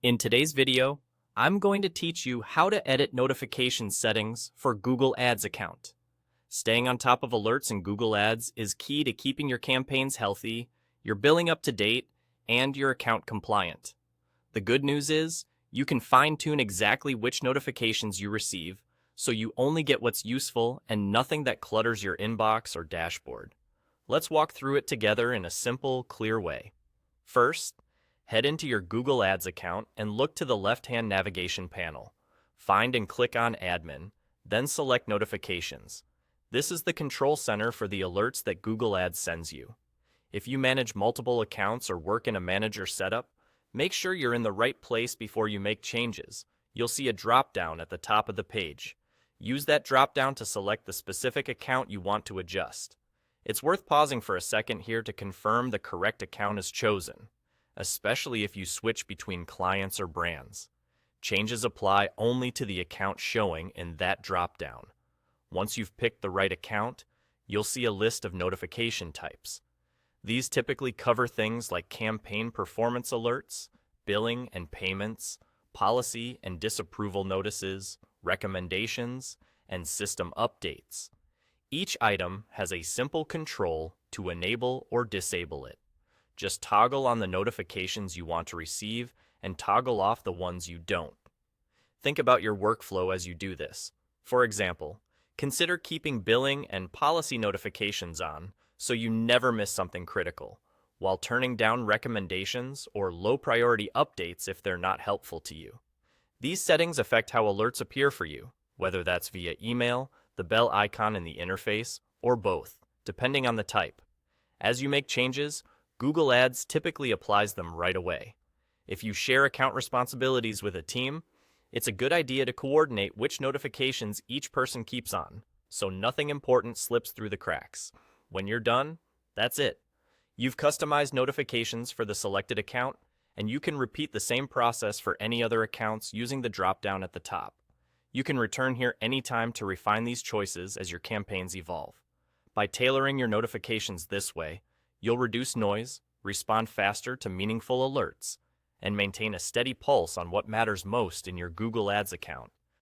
In today's video, I'm going to teach you how to edit notification settings for Google Ads account. Staying on top of alerts in Google Ads is key to keeping your campaigns healthy, your billing up to date, and your account compliant. The good news is, you can fine-tune exactly which notifications you receive, so you only get what's useful and nothing that clutters your inbox or dashboard. Let's walk through it together in a simple, clear way. First, head into your Google Ads account and look to the left-hand navigation panel. Find and click on Admin, then select Notifications. This is the control center for the alerts that Google Ads sends you. If you manage multiple accounts or work in a manager setup, make sure you're in the right place before you make changes. You'll see a drop-down at the top of the page. Use that drop-down to select the specific account you want to adjust. It's worth pausing for a second here to confirm the correct account is chosen, especially if you switch between clients or brands. Changes apply only to the account showing in that drop-down. Once you've picked the right account, you'll see a list of notification types. These typically cover things like campaign performance alerts, billing and payments, policy and disapproval notices, recommendations, and system updates. Each item has a simple control to enable or disable it. Just toggle on the notifications you want to receive and toggle off the ones you don't. Think about your workflow as you do this. For example, consider keeping billing and policy notifications on so you never miss something critical, while turning down recommendations or low-priority updates if they're not helpful to you. These settings affect how alerts appear for you, whether that's via email, the bell icon in the interface, or both, depending on the type. As you make changes, Google Ads typically applies them right away. If you share account responsibilities with a team, it's a good idea to coordinate which notifications each person keeps on, so nothing important slips through the cracks. When you're done, that's it. You've customized notifications for the selected account, and you can repeat the same process for any other accounts using the drop-down at the top. You can return here anytime to refine these choices as your campaigns evolve. By tailoring your notifications this way, you'll reduce noise, respond faster to meaningful alerts, and maintain a steady pulse on what matters most in your Google Ads account.